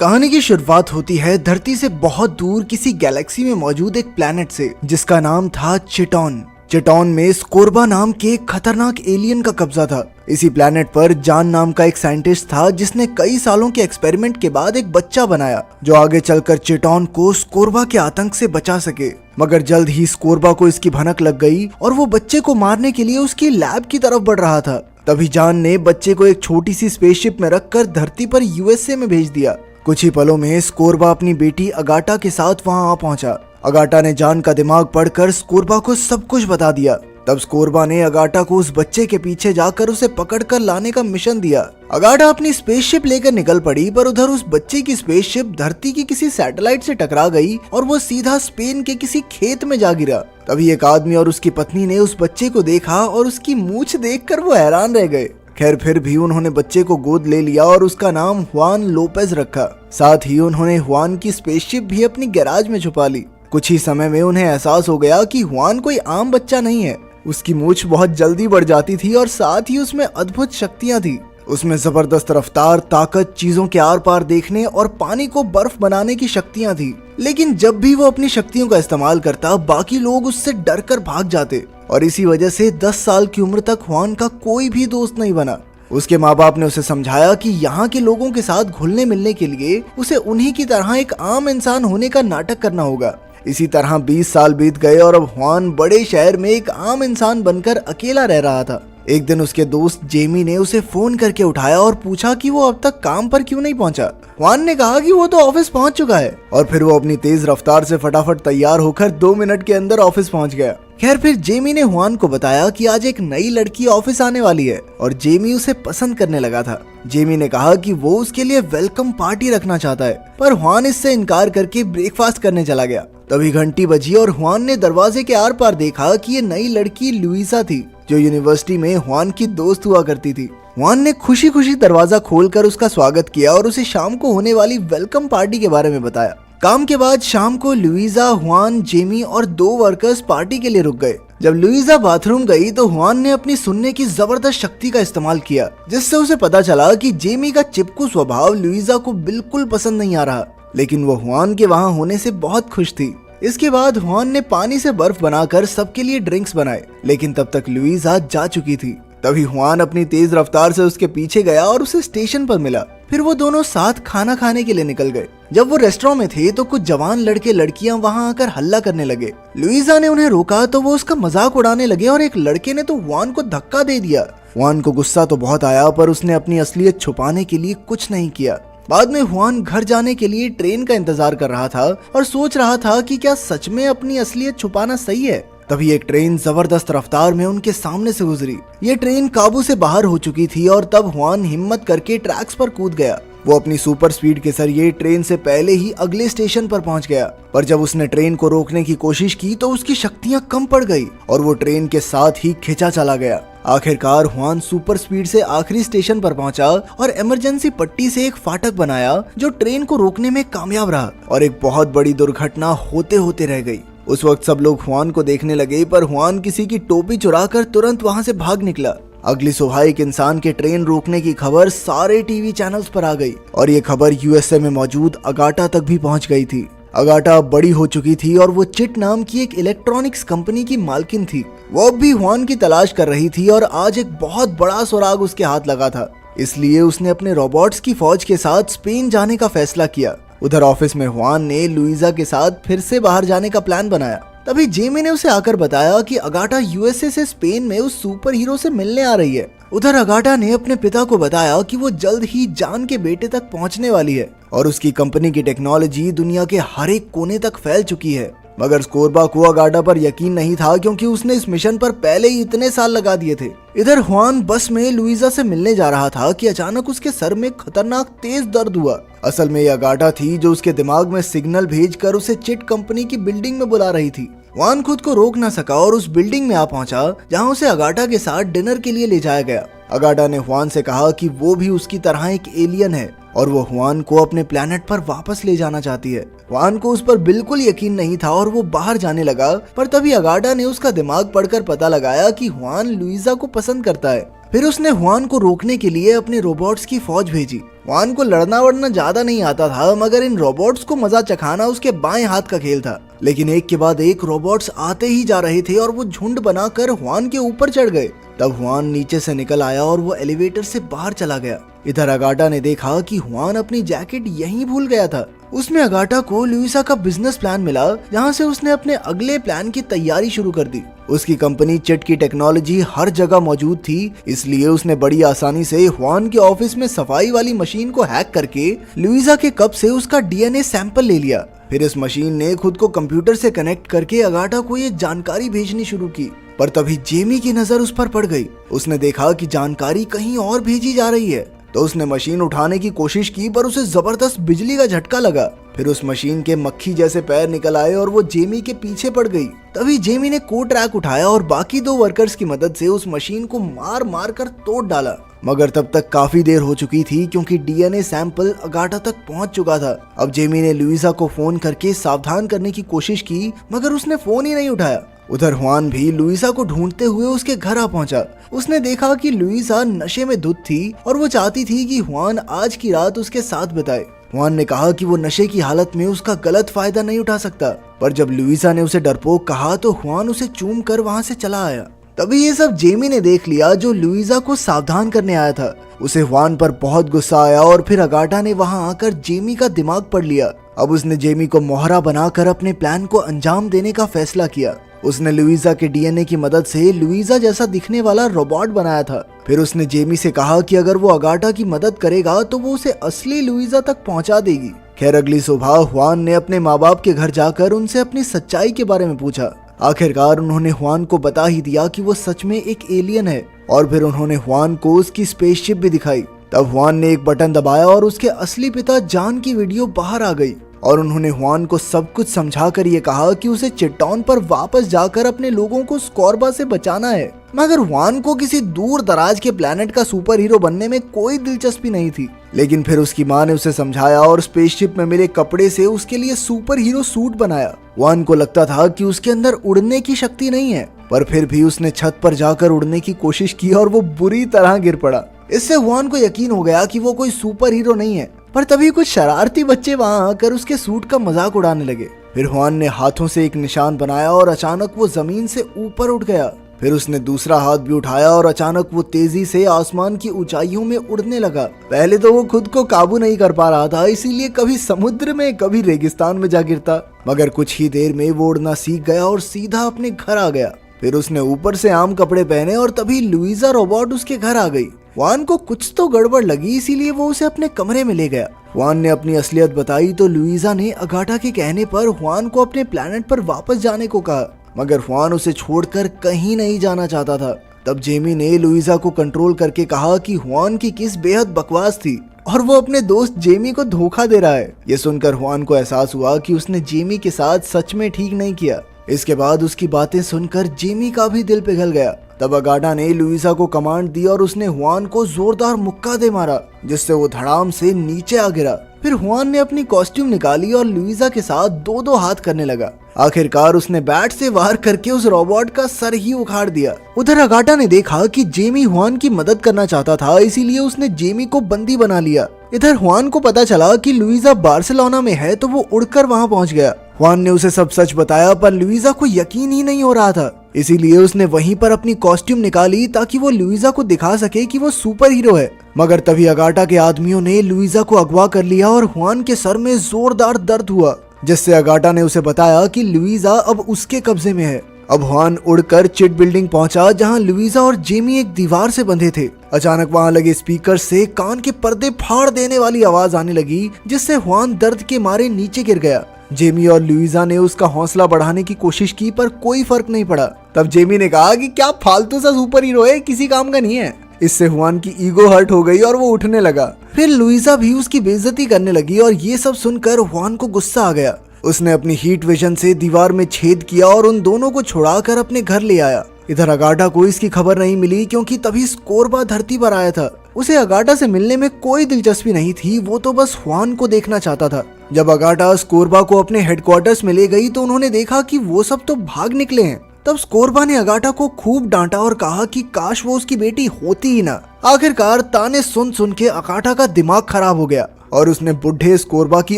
कहानी की शुरुआत होती है धरती से बहुत दूर किसी गैलेक्सी में मौजूद एक प्लैनेट से, जिसका नाम था चिटॉन। चिटॉन में स्कोर्बा नाम के एक खतरनाक एलियन का कब्जा था। इसी प्लैनेट पर जान नाम का एक साइंटिस्ट था जिसने कई सालों के एक्सपेरिमेंट के बाद एक बच्चा बनाया जो आगे चलकर चिटॉन को स्कोर्बा के आतंक से बचा सके। मगर जल्द ही स्कोर्बा को इसकी भनक लग गई और वो बच्चे को मारने के लिए उसकी लैब की तरफ बढ़ रहा था। तभी जान ने बच्चे को एक छोटी सी स्पेसशिप में रखकर धरती पर यूएसए में भेज दिया। कुछ ही पलों में स्कोर्बा अपनी बेटी अगाटा के साथ वहां आ पहुंचा। अगाटा ने जान का दिमाग पढ़कर स्कोर्बा को सब कुछ बता दिया। तब स्कोर्बा ने अगाटा को उस बच्चे के पीछे जाकर उसे पकड़कर लाने का मिशन दिया। अगाटा अपनी स्पेसशिप लेकर निकल पड़ी, पर उधर उस बच्चे की स्पेसशिप धरती की किसी सैटेलाइट से टकरा गई और वो सीधा स्पेन के किसी खेत में जा गिरा। तभी एक आदमी और उसकी पत्नी ने उस बच्चे को देखा और उसकी मूंछ देखकर वो हैरान रह गए। खैर फिर भी उन्होंने बच्चे को गोद ले लिया और उसका नाम हुआन लोपेज रखा। साथ ही उन्होंने हुआन की स्पेसशिप भी अपनी गैराज में छुपा ली। कुछ ही समय में उन्हें एहसास हो गया कि हुआन कोई आम बच्चा नहीं है। उसकी मूंछ बहुत जल्दी बढ़ जाती थी और साथ ही उसमें अद्भुत शक्तियां थी। उसमें जबरदस्त रफ्तार, ताकत, चीजों के आर पार देखने और पानी को बर्फ बनाने की शक्तियां थी। लेकिन जब भी वो अपनी शक्तियों का इस्तेमाल करता, बाकी लोग उससे डरकर भाग जाते और इसी वजह से 10 साल की उम्र तक हुआन का कोई भी दोस्त नहीं बना। उसके माँ बाप ने उसे समझाया कि यहाँ के लोगों के साथ घुलने मिलने के लिए उसे उन्हीं की तरह एक आम इंसान होने का नाटक करना होगा। इसी तरह 20 साल बीत गए और अब हुआन बड़े शहर में एक आम इंसान बनकर अकेला रह रहा था। एक दिन उसके दोस्त जेमी ने उसे फोन करके उठाया और पूछा कि वो अब तक काम पर क्यों नहीं पहुंचा। हुआन ने कहा कि वो तो ऑफिस पहुंच चुका है और फिर वो अपनी तेज रफ्तार से फटाफट तैयार होकर 2 मिनट के अंदर ऑफिस पहुंच गया। खैर फिर जेमी ने हुआन को बताया कि आज एक नई लड़की ऑफिस आने वाली है और जेमी उसे पसंद करने लगा था। जेमी ने कहा कि वो उसके लिए वेलकम पार्टी रखना चाहता है, पर हुआन इससे इनकार करके ब्रेकफास्ट करने चला गया। तभी घंटी बजी और हुआन ने दरवाजे के आर पार देखा कि ये नई लड़की लुइसा थी जो यूनिवर्सिटी में हुआन की दोस्त हुआ करती थी। हुआन ने खुशी खुशी दरवाजा खोलकर उसका स्वागत किया और उसे शाम को होने वाली वेलकम पार्टी के बारे में बताया। काम के बाद शाम को लुइसा, हुआन, जेमी और 2 वर्कर्स पार्टी के लिए रुक गए। जब लुइसा बाथरूम गई तो हुआन ने अपनी सुनने की जबरदस्त शक्ति का इस्तेमाल किया, जिससे उसे पता चला कि जेमी का चिपकू स्वभाव लुइसा को बिल्कुल पसंद नहीं आ रहा, लेकिन वो हुआन के वहाँ होने से बहुत खुश थी। इसके बाद हुआन ने पानी से बर्फ बनाकर सबके लिए ड्रिंक्स बनाए, लेकिन तब तक लुइसा जा चुकी थी। तभी हुआन अपनी तेज रफ्तार से उसके पीछे गया और उसे स्टेशन पर मिला। फिर वो दोनों साथ खाना खाने के लिए निकल गए। जब वो रेस्टोरेंट में थे तो कुछ जवान लड़के लड़कियां वहां आकर हल्ला करने लगे। लुइसा ने उन्हें रोका तो वो उसका मजाक उड़ाने लगे और एक लड़के ने तो हुआन को धक्का दे दिया। हुआन को गुस्सा तो बहुत आया, पर उसने अपनी असलियत छुपाने के लिए कुछ नहीं किया। बाद में हुआन घर जाने के लिए ट्रेन का इंतजार कर रहा था और सोच रहा था कि क्या सच में अपनी असलियत छुपाना सही है। तभी एक ट्रेन जबरदस्त रफ्तार में उनके सामने से गुजरी। ये ट्रेन काबू से बाहर हो चुकी थी और तब हुआन हिम्मत करके ट्रैक्स पर कूद गया। वो अपनी सुपर स्पीड के जरिए ट्रेन से पहले ही अगले स्टेशन पर पहुंच गया, पर जब उसने ट्रेन को रोकने की कोशिश की तो उसकी शक्तियां कम पड़ गई और वो ट्रेन के साथ ही खिंचा चला गया। आखिरकार हुआन सुपर स्पीड से आखिरी स्टेशन पर पहुंचा और इमरजेंसी पट्टी से एक फाटक बनाया जो ट्रेन को रोकने में कामयाब रहा और एक बहुत बड़ी दुर्घटना होते होते रह गई। उस वक्त सब लोग हुआन को देखने लगे, पर हुआन किसी की टोपी चुराकर तुरंत वहां से भाग निकला। अगली सुबह एक इंसान के ट्रेन रोकने की खबर सारे टीवी चैनल्स पर आ गई और ये खबर यूएसए में मौजूद अगाटा तक भी पहुंच गई थी। अगाटा बड़ी हो चुकी थी और वो चिट नाम की एक इलेक्ट्रॉनिक्स कंपनी की मालकिन थी। वो अब भी हुआन की तलाश कर रही थी और आज एक बहुत बड़ा सुराग उसके हाथ लगा था, इसलिए उसने अपने रोबोट्स की फौज के साथ स्पेन जाने का फैसला किया। उधर ऑफिस में हुआन ने लुइसा के साथ फिर से बाहर जाने का प्लान बनाया। तभी जेमी ने उसे आकर बताया कि अगाटा यूएसए से स्पेन में उस सुपर हीरो से मिलने आ रही है। उधर अगाटा ने अपने पिता को बताया कि वो जल्द ही जान के बेटे तक पहुंचने वाली है और उसकी कंपनी की टेक्नोलॉजी दुनिया के हर एक कोने तक फैल चुकी है। मगर स्कोर्बा को अगाटा पर यकीन नहीं था, क्योंकि उसने इस मिशन पर पहले ही इतने साल लगा दिए थे। इधर हुआन बस में लुइसा से मिलने जा रहा था कि अचानक उसके सर में खतरनाक तेज दर्द हुआ। असल में ये अगाटा थी जो उसके दिमाग में सिग्नल भेजकर उसे चिट कंपनी की बिल्डिंग में बुला रही थी। हुआन खुद को रोक न सका और उस बिल्डिंग में आ पहुंचा जहां उसे अगाटा के साथ डिनर के लिए ले जाया गया। अगाटा ने हुआन से कहा कि वो भी उसकी तरह एक एलियन है और वो हुआन को अपने प्लेनेट पर वापस ले जाना चाहती है। हुआन को उस पर बिल्कुल यकीन नहीं था और वो बाहर जाने लगा, पर तभी अगाटा ने उसका दिमाग पढ़कर पता लगाया कि हुआन लुइसा को पसंद करता है। फिर उसने हुआन को रोकने के लिए अपने रोबोट्स की फौज भेजी। हुआन को लड़ना वड़ना ज्यादा नहीं आता था, मगर इन रोबोट्स को मजा चखाना उसके बाएं हाथ का खेल था। लेकिन एक के बाद एक रोबोट्स आते ही जा रहे थे और वो झुंड बनाकर हुआन के ऊपर चढ़ गए। तब हुआन नीचे से निकल आया और वो एलिवेटर से बाहर चला गया। इधर अगाटा ने देखा कि हुआन अपनी जैकेट यहीं भूल गया था। उसमें अगाटा को लुइसा का बिजनेस प्लान मिला, जहां से उसने अपने अगले प्लान की तैयारी शुरू कर दी। उसकी कंपनी चिट की टेक्नोलॉजी हर जगह मौजूद थी, इसलिए उसने बड़ी आसानी से हुआन के ऑफिस में सफाई वाली मशीन को हैक करके लुइसा के कप से उसका डीएनए सैंपल ले लिया। फिर इस मशीन ने खुद को कंप्यूटर से कनेक्ट करके अगाटा को ये जानकारी भेजनी शुरू की। पर तभी जेमी की नजर उस पर पड़ गई। उसने देखा कि जानकारी कहीं और भेजी जा रही है, तो उसने मशीन उठाने की कोशिश की, पर उसे जबरदस्त बिजली का झटका लगा। फिर उस मशीन के मक्खी जैसे पैर निकल आए और वो जेमी के पीछे पड़ गई। तभी जेमी ने कोट रैक उठाया और बाकी 2 वर्कर्स की मदद से उस मशीन को मार मार कर तोड़ डाला। मगर तब तक काफी देर हो चुकी थी, क्योंकि डीएनए सैंपल अगाटा तक पहुंच चुका था। अब जेमी ने लुइसा को फोन करके सावधान करने की कोशिश की, मगर उसने फोन ही नहीं उठाया। उधर हुआन भी लुइसा को ढूंढते हुए उसके घर आ पहुंचा। उसने देखा कि लुइसा नशे में धुत थी और वो चाहती थी कि हुआन आज की रात उसके साथ बिताए। हुआन ने कहा कि वो नशे की हालत में उसका गलत फायदा नहीं उठा सकता, पर जब लुइसा ने उसे डरपोक कहा तो हुआन उसे चूम कर वहां से चला आया। तभी ये सब जेमी ने देख लिया, जो लुइसा को सावधान करने आया था। उसे हुआन पर बहुत गुस्सा आया और फिर अगाटा ने वहां आकर जेमी का दिमाग पढ़ लिया। अब उसने जेमी को मोहरा बनाकर अपने प्लान को अंजाम देने का फैसला किया। उसने लुइसा के डीएनए की मदद से लुइसा जैसा दिखने वाला रोबोट बनाया था। फिर उसने जेमी से कहा कि अगर वो अगाटा की मदद करेगा तो वो उसे असली लुइसा तक पहुंचा देगी। खैर अगली सुबह हुआन ने अपने माँ बाप के घर जाकर उनसे अपनी सच्चाई के बारे में पूछा। आखिरकार उन्होंने हुआन को बता ही दिया कि वो सच में एक एलियन है, और फिर उन्होंने हुआन को उसकी स्पेसशिप भी दिखाई। तब हुआन ने एक बटन दबाया और उसके असली पिता जान की वीडियो बाहर आ गई, और उन्होंने हुआन को सब कुछ समझाकर ये कहा कि उसे चिटॉन पर वापस जाकर अपने लोगों को स्कॉर्बा से बचाना है। मगर हुआन को किसी दूर दराज के प्लेनेट का सुपर हीरो बनने में कोई दिलचस्पी नहीं थी। लेकिन फिर उसकी माँ ने उसे समझाया और स्पेसशिप में मिले कपड़े से उसके लिए सुपर हीरो सूट बनाया। हुआन को लगता था कि उसके अंदर उड़ने की शक्ति नहीं है, पर फिर भी उसने छत पर जाकर उड़ने की कोशिश की और वो बुरी तरह गिर पड़ा। इससे हुआन को यकीन हो गया कि वो कोई सुपर हीरो नहीं है। पर तभी कुछ शरारती बच्चे वहां आकर उसके सूट का मजाक उड़ाने लगे। फिर हुआन ने हाथों से एक निशान बनाया और अचानक वो जमीन से ऊपर उठ गया। फिर उसने दूसरा हाथ भी उठाया और अचानक वो तेजी से आसमान की ऊंचाइयों में उड़ने लगा। पहले तो वो खुद को काबू नहीं कर पा रहा था, इसीलिए कभी समुद्र में कभी रेगिस्तान में जा गिरता। मगर कुछ ही देर में वो उड़ना सीख गया और सीधा अपने घर आ गया। फिर उसने ऊपर से आम कपड़े पहने और तभी लुइसा रोबोट उसके घर आ गई। हुआन को कुछ तो गड़बड़ लगी, इसीलिए वो उसे अपने कमरे में ले गया। हुआन ने अपनी असलियत बताई तो लुइसा ने अगाटा के कहने पर हुआन को अपने प्लेनेट पर वापस जाने को कहा, मगर हुआन उसे छोड़कर कहीं नहीं जाना चाहता था। तब जेमी ने लुइसा को कंट्रोल करके कहा कि हुआन की किस बेहद बकवास थी और वो अपने दोस्त जेमी को धोखा दे रहा है। ये सुनकर हुआन को एहसास हुआ कि उसने जेमी के साथ सच में ठीक नहीं किया। इसके बाद उसकी बातें सुनकर जेमी का भी दिल पिघल गया। तब अगाटा ने लुइसा को कमांड दी और उसने हुआन को जोरदार मुक्का दे मारा, जिससे वो धड़ाम से नीचे आ गिरा। फिर हुआन ने अपनी कॉस्ट्यूम निकाली और लुइसा के साथ 2-2 हाथ करने लगा। आखिरकार उसने बैट से वार करके उस रोबोट का सर ही उखाड़ दिया। उधर अगाटा ने देखा कि जेमी हुआन की मदद करना चाहता था, इसीलिए उसने जेमी को बंदी बना लिया। इधर हुआन को पता चला कि लुइसा बार्सिलोना में है, तो वो उड़कर वहां पहुंच गया। हुआन ने उसे सब सच बताया, पर लुइसा को यकीन ही नहीं हो रहा था। इसीलिए उसने वहीं पर अपनी कॉस्ट्यूम निकाली ताकि वो लुइसा को दिखा सके कि वो सुपर हीरो है। मगर तभी अगाटा के आदमियों ने लुइसा को अगवा कर लिया और हुआन के सर में जोरदार दर्द हुआ, जिससे अगाटा ने उसे बताया कि लुइसा अब उसके कब्जे में है। अब हुआन उड़कर चिट बिल्डिंग पहुंचा, जहां लुइसा और जेमी एक दीवार से बंधे थे। अचानक वहां लगे स्पीकर से कान के पर्दे फाड़ देने वाली आवाज आने लगी, जिससे हुआन दर्द के मारे नीचे गिर गया। जेमी और लुइसा ने उसका हौसला बढ़ाने की कोशिश की, पर कोई फर्क नहीं पड़ा। तब जेमी ने कहा कि क्या फालतू सा सुपर हीरो है, किसी काम का नहीं है। इससे हुआन की ईगो हर्ट हो गई और वो उठने लगा। फिर लुइसा भी उसकी बेइज्जती करने लगी और ये सब सुनकर हुआन को गुस्सा आ गया। उसने अपनी हीट विजन से दीवार में छेद किया और उन दोनों को छुड़ाकर अपने घर ले आया। इधर अगाटा को इसकी खबर नहीं मिली, क्योंकि तभी स्कोर्बा धरती पर आया था। उसे अगाटा से मिलने में कोई दिलचस्पी नहीं थी, वो तो बस हुआन को देखना चाहता था। जब अगाटा स्कोर्बा को अपने हेडक्वार्टर्स में ले गई तो उन्होंने देखा कि वो सब तो भाग निकले हैं। तब स्कोर्बा ने अगाटा को खूब डांटा और कहा कि काश वो उसकी बेटी होती ही ना। आखिरकार ताने सुन सुन के अगाटा का दिमाग खराब हो गया और उसने बुढ़े स्कोर्बा की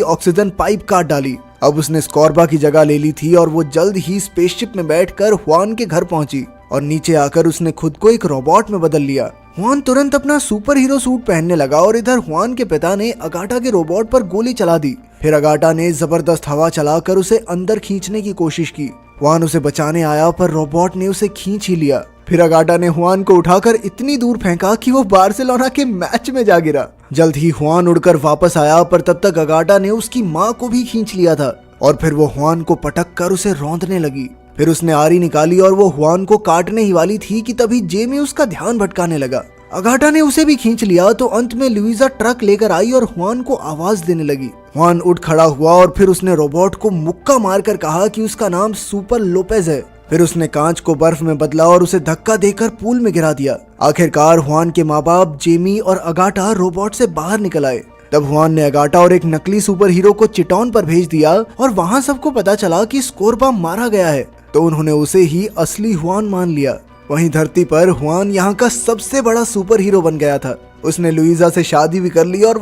ऑक्सीजन पाइप काट डाली। अब उसने स्कोर्बा की जगह ले ली थी और वो जल्द ही स्पेसशिप में बैठकर हुआन के घर पहुंची और नीचे आकर उसने खुद को एक रोबोट में बदल लिया। हुआन तुरंत अपना सुपर हीरो सूट पहनने लगा और इधर हुआन के पिता ने अगाटा के रोबोट पर गोली चला दी। फिर अगाटा ने जबरदस्त हवा चलाकर उसे अंदर खींचने की कोशिश की। हुआन उसे बचाने आया पर रोबोट ने उसे खींच ही लिया। फिर अगाटा ने हुआन को उठाकर इतनी दूर फेंका कि वो बार्सिलोना के मैच में जा गिरा। जल्द ही हुआन उड़कर वापस आया पर तब तक अगाटा ने उसकी माँ को भी खींच लिया था और फिर वो हुआन को पटक कर उसे रौंदने लगी। फिर उसने आरी निकाली और वो हुआन को काटने ही वाली थी कि तभी जेमी उसका ध्यान भटकाने लगा। अगाटा ने उसे भी खींच लिया तो अंत में लुइजा ट्रक लेकर आई और हुआन को आवाज देने लगी। हुआन उठ खड़ा हुआ और फिर उसने रोबोट को मुक्का मारकर कहा कि उसका नाम सुपर लोपेज है। फिर उसने कांच को बर्फ में बदला और उसे धक्का देकर पूल में गिरा दिया। आखिरकार हुआन के माँ बाप जेमी और अगाटा रोबोट से बाहर निकल आए। तब हुआन ने अगाटा और एक नकली सुपर हीरो को चिटॉन पर भेज दिया और वहाँ सबको पता चला कि स्कोर्बा मारा गया है, तो उन्होंने उसे ही असली हुआन मान लिया। वहीं धरती पर हुआन यहाँ का सबसे बड़ा सुपर हीरो बन गया था। उसने लुइजा से शादी भी कर ली और